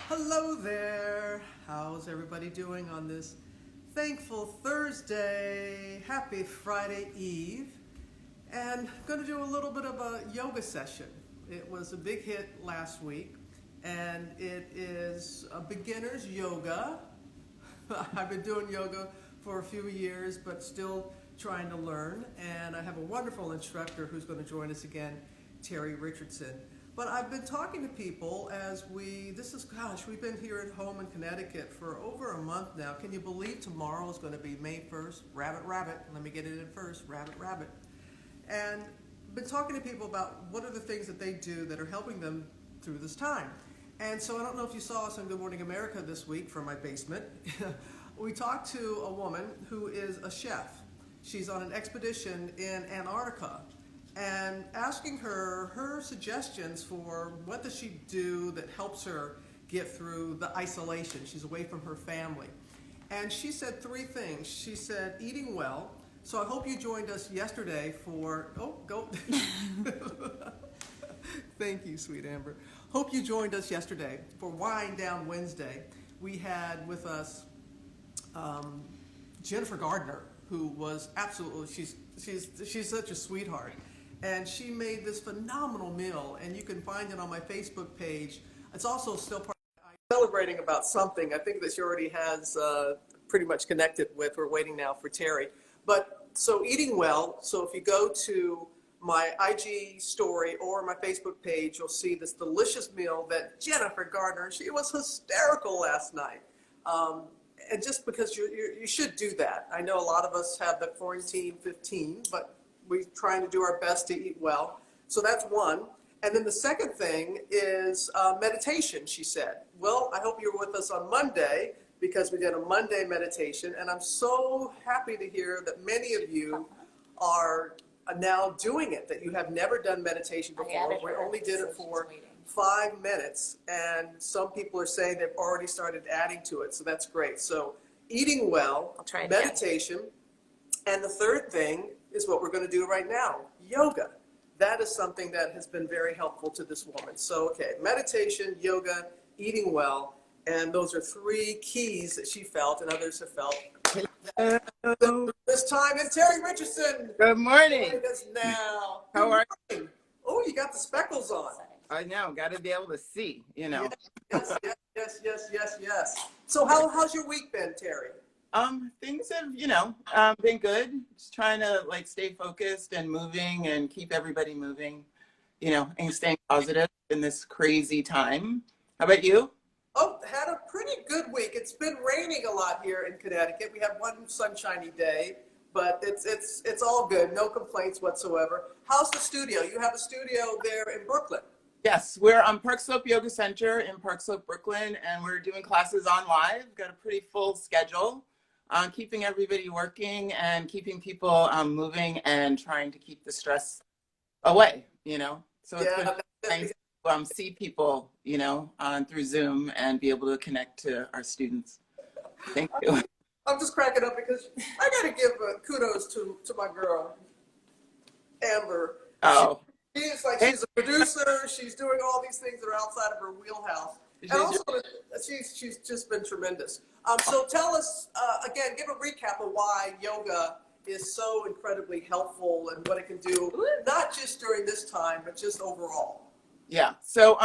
Hello there. How's everybody doing on this thankful Thursday? Happy Friday Eve. And I'm going to do a little bit of a yoga session. It was a big hit last week, and it is a beginner's yoga. I've been doing yoga for a few years, but still trying to learn. And I have a wonderful instructor who's going to join us again, Teri Richardson. But I've been talking to people as we've been here at home in Connecticut for over a month now. Can you believe tomorrow is going to be May 1st? Rabbit, rabbit. Let me get it in first. Rabbit, rabbit. And been talking to people about what are the things that they do that are helping them through this time. And so I don't know if you saw us on Good Morning America this week from my basement. We talked to a woman who is a chef. She's on an expedition in Antarctica, and asking her suggestions for what does she do that helps her get through the isolation. She's away from her family. And she said three things. She said eating well. So I hope you joined us yesterday for, Thank you, sweet Amber. Hope you joined us yesterday for Wind Down Wednesday. We had with us Jennifer Gardner, who was absolutely, she's such a sweetheart. And she made this phenomenal meal, and you can find it on my Facebook page. It's also still part of celebrating about something. I think that she already has pretty much connected with. We're waiting now for Teri. But so eating well. So if you go to my IG story or my Facebook page, you'll see this delicious meal that Jennifer Gardner, she was hysterical last night. And just because you should do that. I know a lot of us have the quarantine 15, but we're trying to do our best to eat well. So that's one. And then the second thing is meditation, she said. Well, I hope you're with us on Monday because we did a Monday meditation. And I'm so happy to hear that many of you are now doing it, that you have never done meditation before. We only did it for 5 minutes. And some people are saying they've already started adding to it. So that's great. So eating well, meditation. And the third thing is what we're going to do right now, yoga. That is something that has been very helpful to this woman. So, okay, meditation, yoga, eating well, and those are three keys that she felt and others have felt. This time is Teri Richardson. Good morning. Joining us now. How are you? Oh, you got the speckles on. I know, got to be able to see, you know. Yes. So how's your week been, Teri? Things have, been good. Just trying to stay focused and moving and keep everybody moving, and staying positive in this crazy time. How about you? Oh, had a pretty good week. It's been raining a lot here in Connecticut. We had one sunshiny day, but it's all good. No complaints whatsoever. How's the studio? You have a studio there in Brooklyn. Yes, we're on Park Slope Yoga Center in Park Slope, Brooklyn, and we're doing classes on live. Got a pretty full schedule. Keeping everybody working and keeping people moving and trying to keep the stress away, So it's been nice to see people, through Zoom and be able to connect to our students. Thank you. I'm just cracking up because I got to give kudos to my girl, Amber. Oh. She's a producer. She's doing all these things that are outside of her wheelhouse. And also, she's just been tremendous. So tell us, again, give a recap of why yoga is so incredibly helpful and what it can do, not just during this time, but just overall. Yeah. So,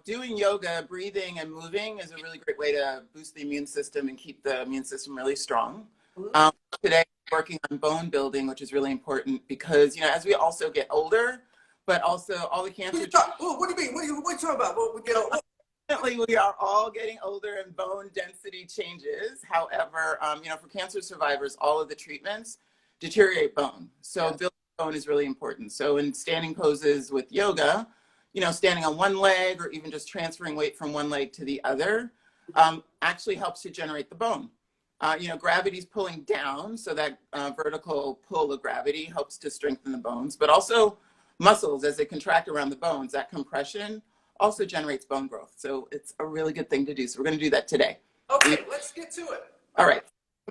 doing yoga, breathing and moving is a really great way to boost the immune system and keep the immune system really strong. Mm-hmm. Today, we're working on bone building, which is really important because, as we also get older, but also all the cancer. What do you mean? What are you talking about? We get older. We are all getting older and bone density changes. However, for cancer survivors, all of the treatments deteriorate bone. So building bone is really important. So in standing poses with yoga, standing on one leg or even just transferring weight from one leg to the other actually helps to generate the bone. Gravity's pulling down, so that vertical pull of gravity helps to strengthen the bones, but also muscles as they contract around the bones, that compression also generates bone growth. So it's a really good thing to do. So we're going to do that today. Okay, let's get to it. All right.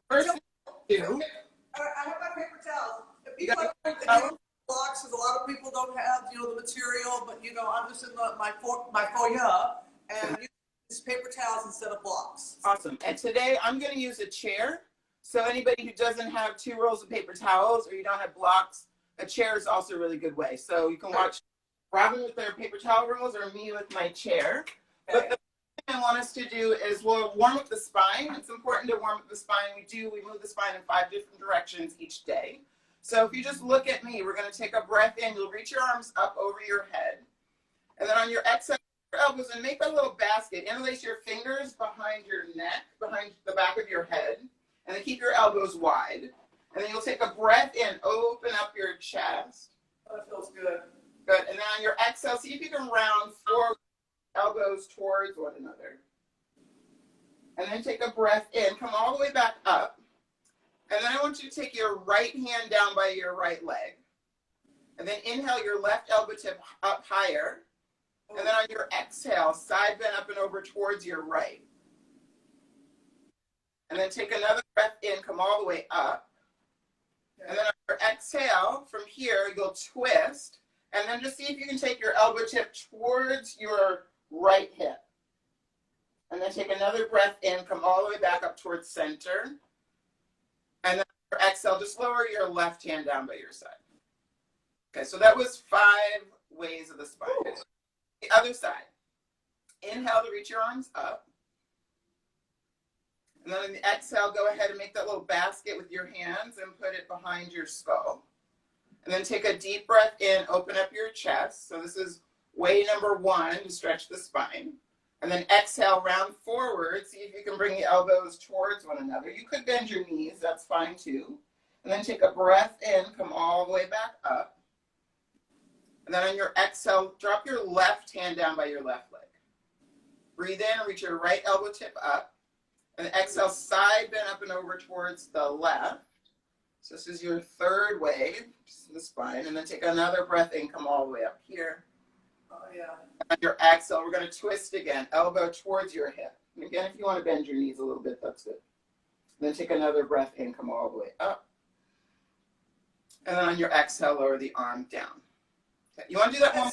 First, I have my paper towels. If people are blocks, because a lot of people don't have, the material, but I'm just in my foyer, and paper towels instead of blocks. Awesome. And today I'm going to use a chair. So anybody who doesn't have 2 rolls of paper towels or you don't have blocks, a chair is also a really good way. So you can watch Robin with their paper towel rolls or me with my chair. Okay. But the thing I want us to do is we'll warm up the spine. It's important to warm up the spine. We move the spine in 5 different directions each day. So if you just look at me, we're going to take a breath in. You'll reach your arms up over your head. And then on your exhale, your elbows, and make a little basket. Interlace your fingers behind your neck, behind the back of your head. And then keep your elbows wide. And then you'll take a breath in. Open up your chest. Oh, that feels good. Good. And then on your exhale, see if you can round forward, elbows towards one another. And then take a breath in. Come all the way back up. And then I want you to take your right hand down by your right leg. And then inhale your left elbow tip up higher. And then on your exhale, side bend up and over towards your right. And then take another breath in, come all the way up. And then on your exhale, from here, you'll twist. And then just see if you can take your elbow tip towards your right hip. And then take another breath in, come all the way back up towards center. And then on your exhale, just lower your left hand down by your side. Okay, so that was 5 ways of the spine. Ooh. The other side. Inhale to reach your arms up. And then on the exhale, go ahead and make that little basket with your hands and put it behind your skull. And then take a deep breath in, open up your chest. So this is way number 1 to stretch the spine. And then exhale, round forward. See if you can bring the elbows towards one another. You could bend your knees, that's fine too. And then take a breath in, come all the way back up. And then on your exhale, drop your left hand down by your left leg. Breathe in, reach your right elbow tip up. And exhale, side bend up and over towards the left. So this is your 3rd wave, just the spine. And then take another breath in, come all the way up here. Oh, yeah. And on your exhale, we're going to twist again, elbow towards your hip. And again, if you want to bend your knees a little bit, that's good. And then take another breath in, come all the way up. And then on your exhale, lower the arm down. Okay. You want to do that one?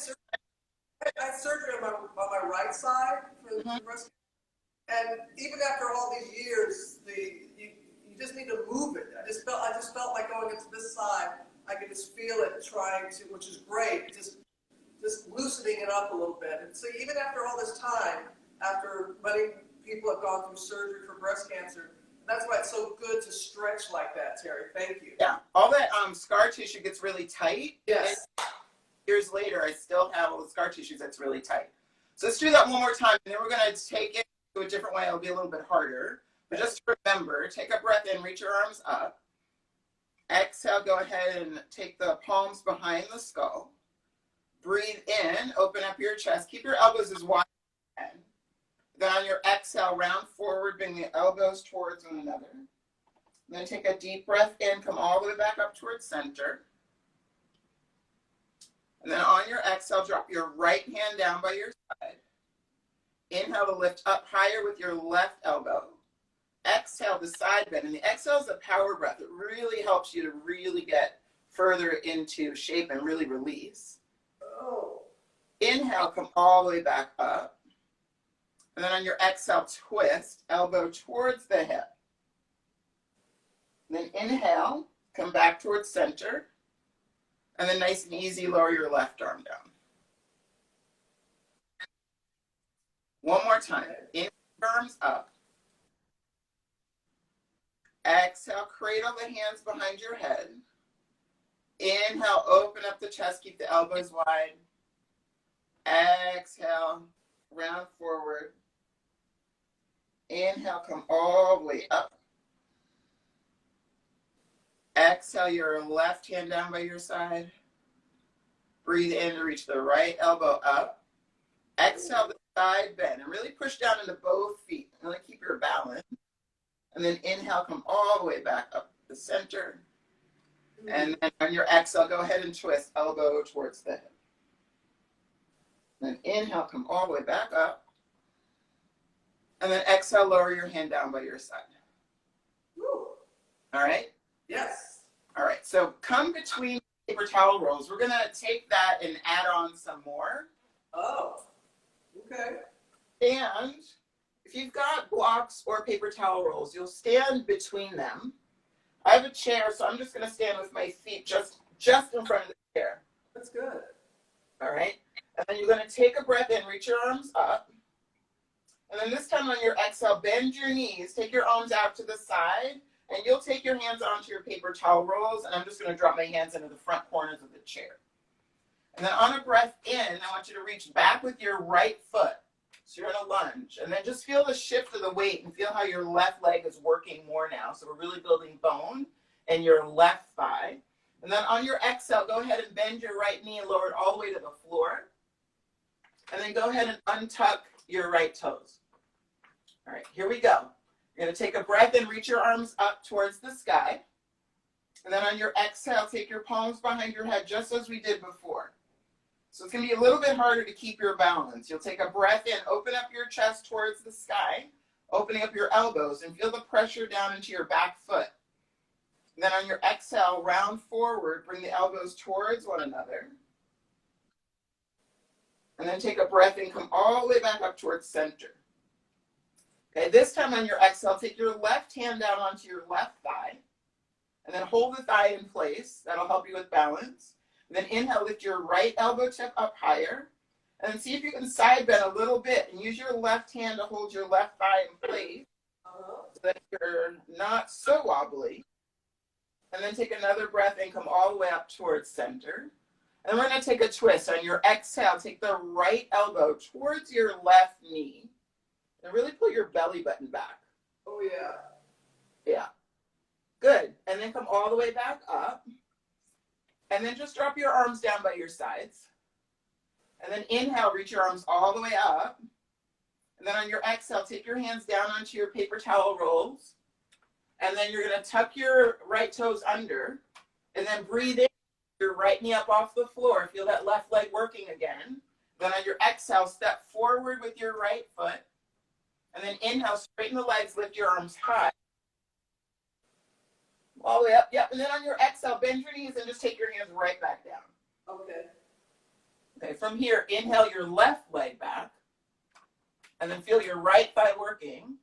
I had surgery on my right side for the breast cancer. And even after all these years, you just need to move it. I just felt like going into this side, I could just feel it trying to, which is great, just loosening it up a little bit. And so even after all this time, after many people have gone through surgery for breast cancer, that's why it's so good to stretch like that, Teri. Thank you. Yeah, all that scar tissue gets really tight. Yes. And years later, I still have all the scar tissue that's really tight. So let's do that one more time, and then we're going to take it to a different way. It'll be a little bit harder. But just remember, take a breath in, reach your arms up. Exhale, go ahead and take the palms behind the skull. Breathe in, open up your chest. Keep your elbows as wide as you can. Then on your exhale, round forward, bring the elbows towards one another. Then take a deep breath in, come all the way back up towards center. And then on your exhale, drop your right hand down by your side. Inhale to lift up higher with your left elbow. Exhale to side bend. And the exhale is a power breath. It really helps you to really get further into shape and really release. Oh. Inhale, come all the way back up. And then on your exhale, twist, elbow towards the hip. And then inhale, come back towards center. And then nice and easy, lower your left arm down. One more time. Inhale, arms up. Exhale, cradle the hands behind your head. Inhale, open up the chest, keep the elbows wide. Exhale, round forward. Inhale, come all the way up. Exhale, your left hand down by your side. Breathe in to reach the right elbow up. Exhale, the side bend, and really push down into both feet. Really keep your balance. And then inhale, come all the way back up to the center. And then on your exhale, go ahead and twist, elbow towards the hip. Then inhale, come all the way back up. And then exhale, lower your hand down by your side. Woo. All right? Yes. All right, so come between paper towel rolls. We're going to take that and add on some more. Oh, okay. And if you've got blocks or paper towel rolls, you'll stand between them. I have a chair, so I'm just going to stand with my feet just in front of the chair. That's good. All right. And then you're going to take a breath in, reach your arms up. And then this time on your exhale, bend your knees, take your arms out to the side, and you'll take your hands onto your paper towel rolls. And I'm just going to drop my hands into the front corners of the chair. And then on a breath in, I want you to reach back with your right foot. So you're in a lunge. And then just feel the shift of the weight and feel how your left leg is working more now. So we're really building bone in your left thigh. And then on your exhale, go ahead and bend your right knee and lower it all the way to the floor. And then go ahead and untuck your right toes. All right, here we go. You're going to take a breath and reach your arms up towards the sky. And then on your exhale, take your palms behind your head just as we did before. So it's going to be a little bit harder to keep your balance. You'll take a breath in, open up your chest towards the sky, opening up your elbows, and feel the pressure down into your back foot. And then on your exhale, round forward, bring the elbows towards one another. And then take a breath in, come all the way back up towards center. Okay, this time on your exhale, take your left hand down onto your left thigh, and then hold the thigh in place. That'll help you with balance. And then inhale, lift your right elbow tip up higher. And then see if you can side bend a little bit and use your left hand to hold your left thigh in place so that you're not so wobbly. And then take another breath and come all the way up towards center. And we're going to take a twist. On your exhale, take the right elbow towards your left knee and really pull your belly button back. Oh, yeah. Yeah. Good. And then come all the way back up. And then just drop your arms down by your sides. And then inhale, reach your arms all the way up. And then on your exhale, take your hands down onto your paper towel rolls. And then you're going to tuck your right toes under. And then breathe in, your right knee up off the floor. Feel that left leg working again. Then on your exhale, step forward with your right foot. And then inhale, straighten the legs, lift your arms high. All the way up, yep. And then on your exhale, bend your knees and just take your hands right back down. Okay. Okay, from here, inhale your left leg back. And then feel your right thigh working.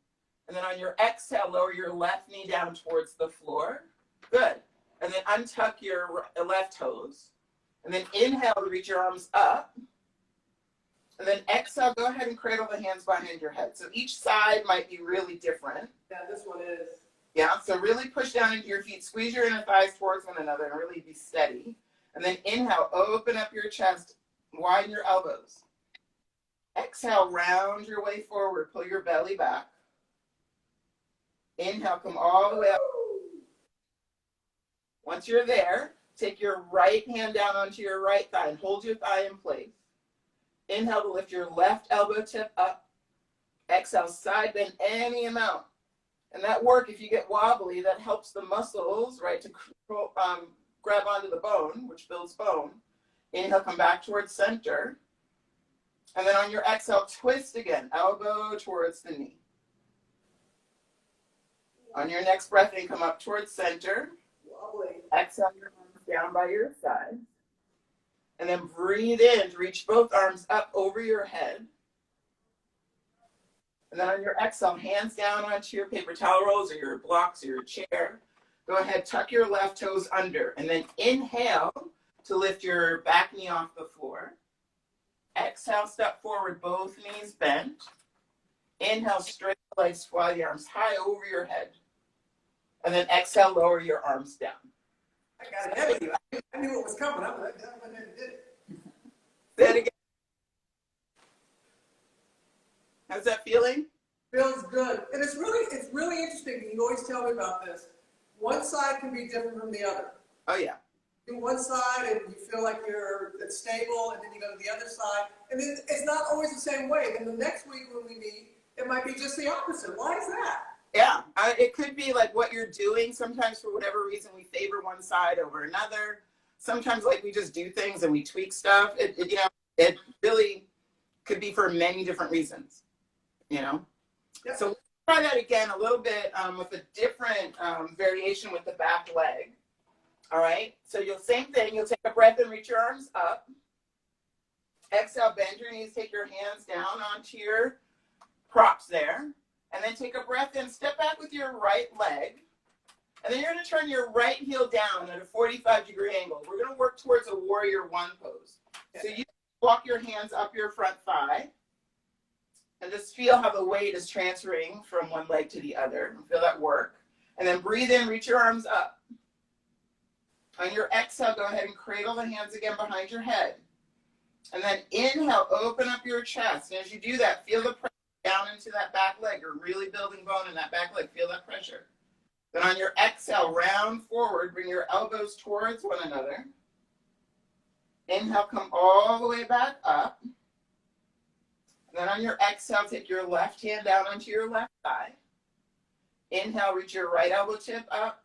And then on your exhale, lower your left knee down towards the floor. Good. And then untuck your left toes. And then inhale to reach your arms up. And then exhale, go ahead and cradle the hands behind your head. So each side might be really different. Yeah, this one is. Yeah, so really push down into your feet, squeeze your inner thighs towards one another, and really be steady. And then inhale, open up your chest, widen your elbows. Exhale, round your way forward, pull your belly back. Inhale, come all the way up. Once you're there, take your right hand down onto your right thigh and hold your thigh in place. Inhale to lift your left elbow tip up. Exhale, side bend any amount. And that work, if you get wobbly, that helps the muscles, right, to grab onto the bone, which builds bone. Inhale, come back towards center. And then on your exhale, twist again, elbow towards the knee. On your next breath in, come up towards center. Wobbly. Exhale your arms down by your side. And then breathe in to reach both arms up over your head. And then on your exhale, hands down onto your paper towel rolls or your blocks or your chair. Go ahead, tuck your left toes under. And then inhale to lift your back knee off the floor. Exhale, step forward, both knees bent. Inhale, straight the legs, fly the arms high over your head. And then exhale, lower your arms down. I got ahead of you. I knew what was coming. I went ahead and did it. Say it again. How's that feeling? Feels good. And it's really interesting. You always tell me about this. One side can be different from the other. Oh, yeah. Do one side and you feel like it's stable, and then you go to the other side. And then it's not always the same way. Then the next week when we meet, it might be just the opposite. Why is that? Yeah, it could be like what you're doing. Sometimes for whatever reason, we favor one side over another. Sometimes like we just do things and we tweak stuff. It really could be for many different reasons, Yep. So let's try that again a little bit with a different variation with the back leg. All right, so same thing. You'll take a breath and reach your arms up. Exhale, bend your knees, take your hands down onto your props there. And then take a breath in, step back with your right leg. And then you're going to turn your right heel down at a 45-degree angle. We're going to work towards a warrior one pose. So you walk your hands up your front thigh. And just feel how the weight is transferring from one leg to the other. Feel that work. And then breathe in, reach your arms up. On your exhale, go ahead and cradle the hands again behind your head. And then inhale, open up your chest. And as you do that, feel the pressure down into that back leg. You're really building bone in that back leg. Feel that pressure. Then on your exhale, round forward, bring your elbows towards one another. Inhale, come all the way back up. And then on your exhale, take your left hand down onto your left thigh. Inhale, reach your right elbow tip up.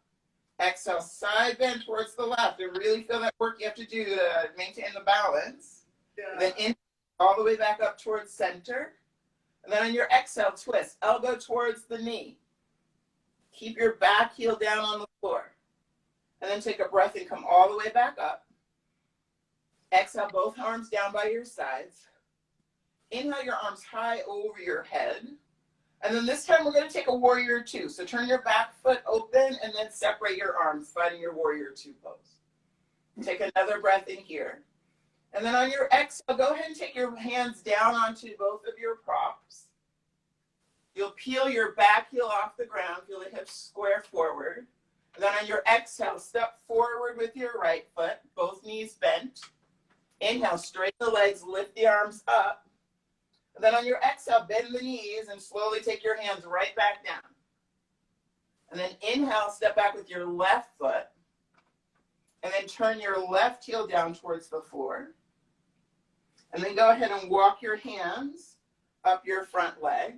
Exhale, side bend towards the left. And really feel that work you have to do to maintain the balance. Yeah. Then inhale all the way back up towards center. And then on your exhale, twist. Elbow towards the knee. Keep your back heel down on the floor. And then take a breath and come all the way back up. Exhale, both arms down by your sides. Inhale your arms high over your head. And then this time we're going to take a warrior two. So turn your back foot open and then separate your arms, finding your warrior two pose. Take another breath in here. And then on your exhale, go ahead and take your hands down onto both of your props. You'll peel your back heel off the ground, feel the hips square forward. And then on your exhale, step forward with your right foot, both knees bent. Inhale, straighten the legs, lift the arms up. And then on your exhale, bend the knees and slowly take your hands right back down. And then inhale, step back with your left foot. And then turn your left heel down towards the floor. And then go ahead and walk your hands up your front leg.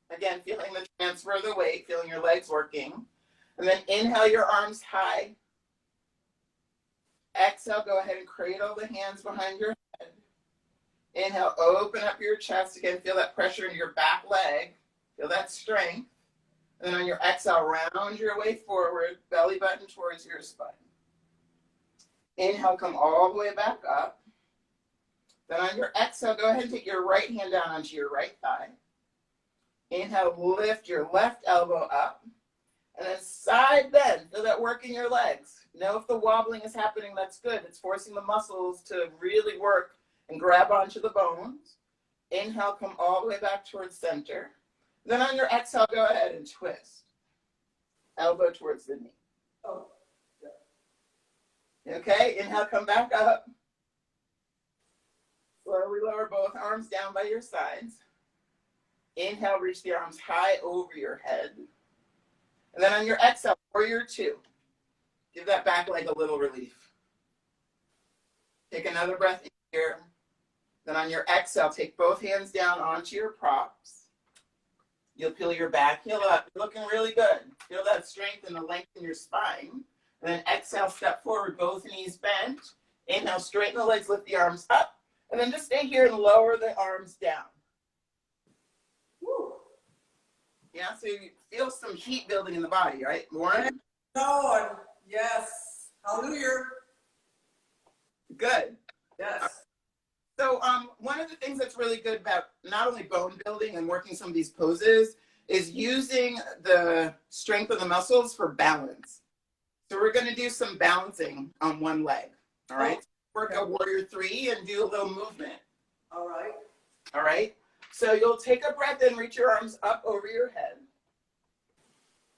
Again, feeling the transfer of the weight, feeling your legs working. And then inhale your arms high. Exhale, go ahead and cradle the hands behind your head. Inhale, open up your chest. Again, feel that pressure in your back leg. Feel that strength. And then on your exhale, round your way forward, belly button towards your spine. Inhale, come all the way back up. Then on your exhale, go ahead and take your right hand down onto your right thigh. Inhale, lift your left elbow up. And then side bend. Feel that work in your legs. Know if the wobbling is happening, that's good. It's forcing the muscles to really work and grab onto the bones. Inhale, come all the way back towards center. Then on your exhale, go ahead and twist. Elbow towards the knee. Oh, yeah. Okay, inhale, come back up. Slowly lower both arms down by your sides. Inhale, reach the arms high over your head. And then on your exhale, warrior two. Give that back leg a little relief. Take another breath in here. Then on your exhale, take both hands down onto your props. You'll peel your back heel up. You're looking really good. Feel that strength and the length in your spine. And then exhale, step forward, both knees bent. Inhale, straighten the legs, lift the arms up. And then just stay here and lower the arms down. Woo. Yeah, so you feel some heat building in the body, right, Lauren? No, yes. Hallelujah. Good. Yes. So one of the things that's really good about not only bone building and working some of these poses is using the strength of the muscles for balance. So we're going to do some balancing on one leg. All right. Work a warrior three and do a little movement. All right. All right. So you'll take a breath in, reach your arms up over your head.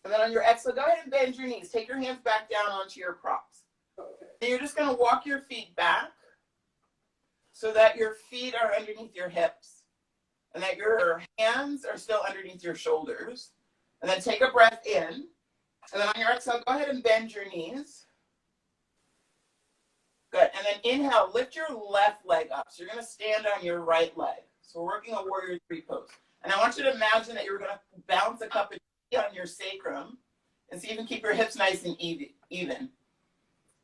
And then on your exhale, go ahead and bend your knees. Take your hands back down onto your props. Okay. And you're just going to walk your feet back so that your feet are underneath your hips and that your hands are still underneath your shoulders. And then take a breath in. And then on your exhale, go ahead and bend your knees. Good. And then inhale, lift your left leg up. So you're going to stand on your right leg. So we're working a warrior three pose. And I want you to imagine that you're going to bounce a cup of tea on your sacrum and see if you can keep your hips nice and even.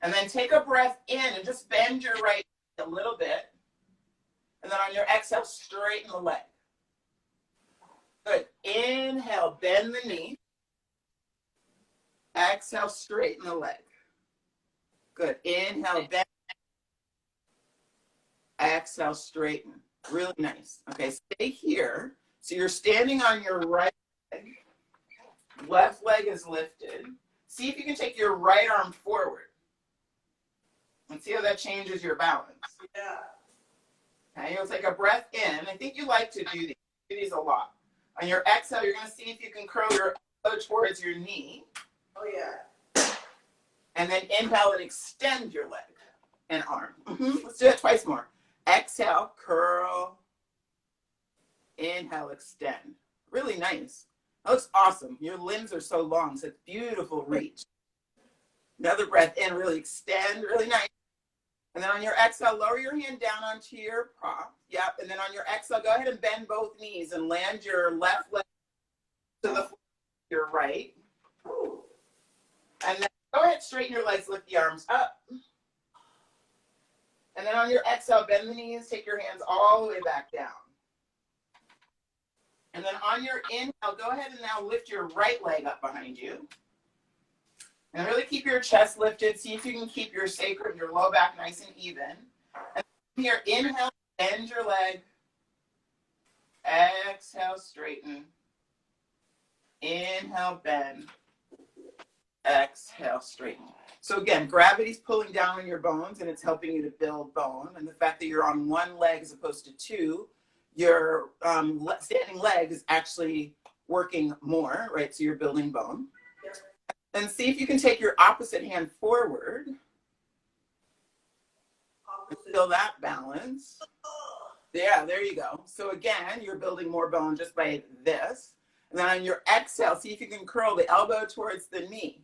And then take a breath in and just bend your right leg a little bit. And then on your exhale, straighten the leg. Good. Inhale, bend the knee. Exhale, straighten the leg. Good. Inhale, bend. Exhale, straighten. Really nice. Okay, stay here. So you're standing on your right leg. Left leg is lifted. See if you can take your right arm forward. And see how that changes your balance. Yeah. Okay, you'll take a breath in. I think you like to do these. Do these a lot. On your exhale, you're going to see if you can curl your elbow towards your knee. Oh, yeah. And then inhale and extend your leg and arm. Let's do it twice more. Exhale, curl. Inhale, extend. Really nice. That looks awesome. Your limbs are so long. So it's beautiful reach. Another breath in, really extend, really nice. And then on your exhale, lower your hand down onto your prop. Yep. And then on your exhale, go ahead and bend both knees and land your left leg to the floor, your right. And then go ahead, straighten your legs, lift the arms up. And then on your exhale, bend the knees, take your hands all the way back down. And then on your inhale, go ahead and now lift your right leg up behind you. And really keep your chest lifted. See if you can keep your sacrum, your low back nice and even. And here, inhale, bend your leg. Exhale, straighten. Inhale, bend. Exhale, straighten. So again, gravity's pulling down on your bones and it's helping you to build bone. And the fact that you're on one leg as opposed to two, your standing leg is actually working more, right? So you're building bone. And see if you can take your opposite hand forward. Feel that balance. Yeah, there you go. So again, you're building more bone just by this. And then on your exhale, see if you can curl the elbow towards the knee.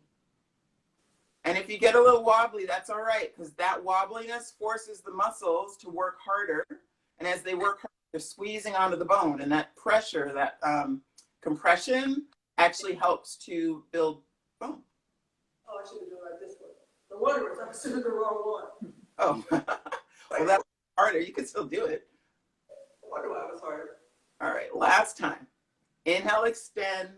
And if you get a little wobbly, that's all right, because that wobbliness forces the muscles to work harder. And as they work harder, they're squeezing onto the bone. And that pressure, that compression actually helps to build bone. Oh, I should have done like this one. No wonder I was doing the wrong one. Oh, well, that was harder. You can still do it. I wonder why it was harder. All right, last time. Inhale, extend.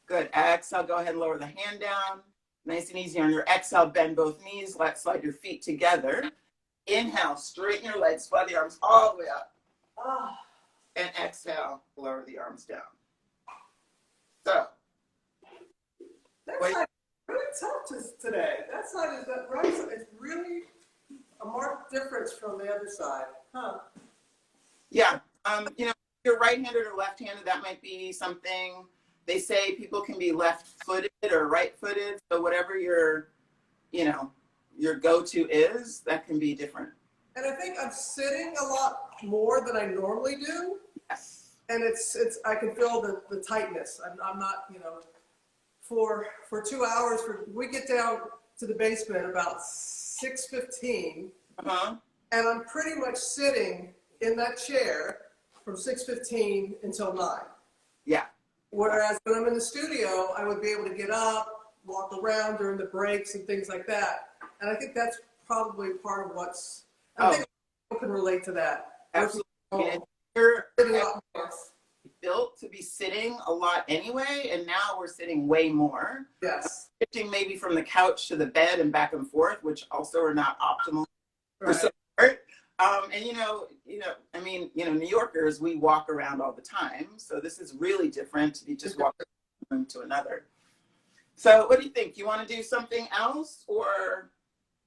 Good. Exhale, go ahead and lower the hand down. Nice and easy on your exhale, bend both knees. Let's slide your feet together. Inhale, straighten your legs, fly the arms all the way up. And exhale, lower the arms down. So. That side is really tough today. That side is that right side. It's really a marked difference from the other side. Huh? Yeah. You know, if you're right-handed or left-handed, that might be something. They say people can be left-footed or right-footed. So whatever your, you know, your go-to is, that can be different. And I think I'm sitting a lot more than I normally do. Yes. And it's I can feel the tightness. I'm not, you know, for 2 hours, we get down to the basement about 6:15. Uh-huh. And I'm pretty much sitting in that chair from 6:15 until 9. Yeah. Whereas when I'm in the studio, I would be able to get up, walk around during the breaks and things like that. And I think that's probably part of what's, I think people can relate to that. Absolutely. And you're built to be sitting a lot anyway, and now we're sitting way more. Yes. Shifting maybe from the couch to the bed and back and forth, which also are not optimal for Right. support. And you know, I mean, New Yorkers, we walk around all the time. So this is really different to be just walking from one room to another. So what do you think? You want to do something else, or?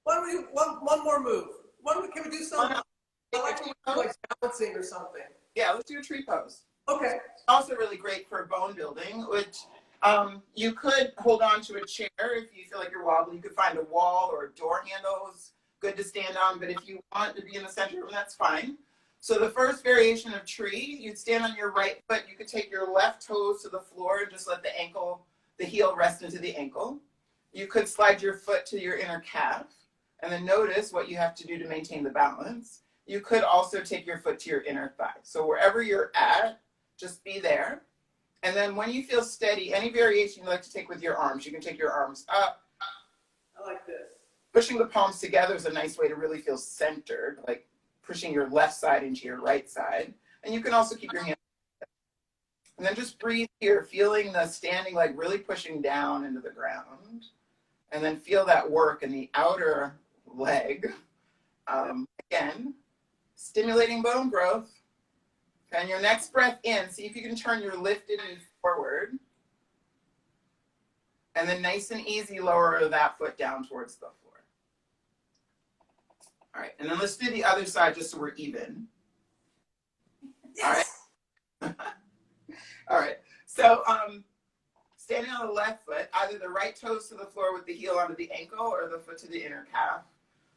Why don't we do one more move? Can we do something? Like balancing or something. Yeah, let's do a tree pose. Okay. Also really great for bone building, which you could hold on to a chair if you feel like you're wobbly. You could find a wall or a door handle is good to stand on, but if you want to be in the center room, that's fine. So the first variation of tree, you'd stand on your right foot. You could take your left toes to the floor and just let the heel rest into the ankle. You could slide your foot to your inner calf and then notice what you have to do to maintain the balance. You could also take your foot to your inner thigh. So wherever you're at, just be there. And then when you feel steady, any variation you like to take with your arms, you can take your arms up. I like this. Pushing the palms together is a nice way to really feel centered, like pushing your left side into your right side. And you can also keep your hands. And then just breathe here, feeling the standing leg really pushing down into the ground. And then feel that work in the outer leg. Again, stimulating bone growth. And your next breath in, see if you can turn your lifted knee forward. And then nice and easy, lower that foot down towards the floor. All right, and then let's do the other side just so we're even. Yes. All right. All right. So standing on the left foot, either the right toes to the floor with the heel onto the ankle or the foot to the inner calf.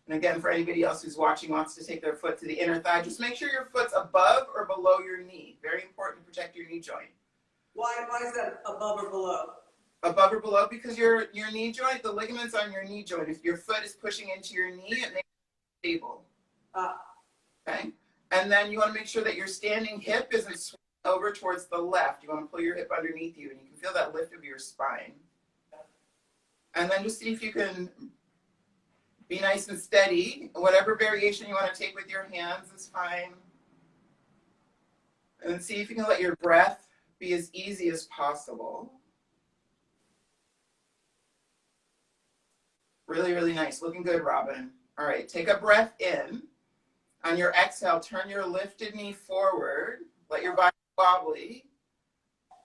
And again, for anybody else who's watching wants to take their foot to the inner thigh, just make sure your foot's above or below your knee. Very important to protect your knee joint. Why is that above or below? Above or below because your knee joint, the ligaments on your knee joint, if your foot is pushing into your knee, it makes it stable. Okay? And then you want to make sure that your standing hip isn't swinging over towards the left. You want to pull your hip underneath you, and you can feel that lift of your spine. And then just see if you can be nice and steady. Whatever variation you want to take with your hands is fine. And then see if you can let your breath be as easy as possible. Really, really nice. Looking good, Robin. All right, take a breath in. On your exhale, turn your lifted knee forward. Let your body wobbly.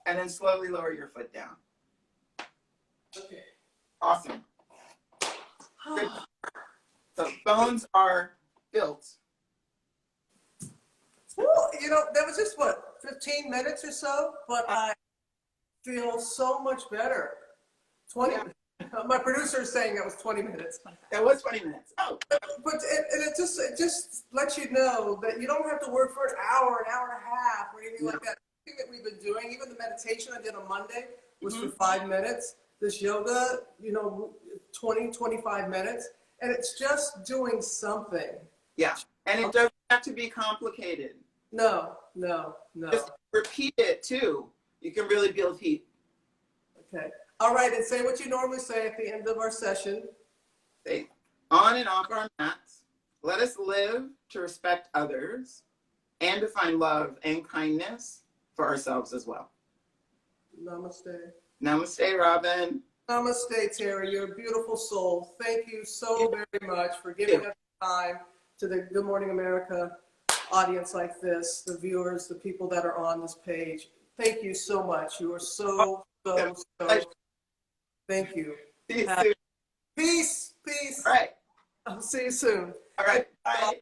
And then slowly lower your foot down. Okay. Awesome. Good. So bones are built. Well, you know, that was just what, 15 minutes or so, but I feel so much better. 20. Yeah. My producer is saying that was 20 minutes. That was 20 minutes. Oh. But it just lets you know that you don't have to work for an hour and a half, or anything like that. Everything that we've been doing, even the meditation I did on Monday was for 5 minutes. This yoga, 20, 25 minutes. And it's just doing something. Yeah. And it doesn't have to be complicated. No. Just repeat it too. You can really build heat. Okay. All right, and say what you normally say at the end of our session. Say, on and off our mats, let us live to respect others and to find love and kindness for ourselves as well. Namaste. Namaste, Robin. Namaste, Teri. You're a beautiful soul. Thank you so very much for giving us time to the Good Morning America audience like this, the viewers, the people that are on this page. Thank you so much. You are so. Thank you. See you soon. Peace. All right. I'll see you soon. All right. Bye.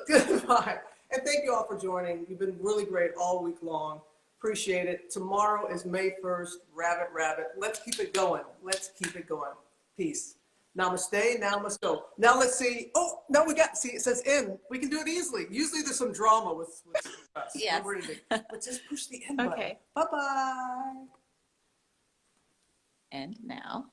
Goodbye. And thank you all for joining. You've been really great all week long. Appreciate it. Tomorrow is May 1st. Rabbit. Let's keep it going. Peace. Namaste. Now let's go. Now let's see. Oh, no, it says end. We can do it easily. Usually there's some drama with us. Yes. But just push the end button. Okay. Bye-bye. And now.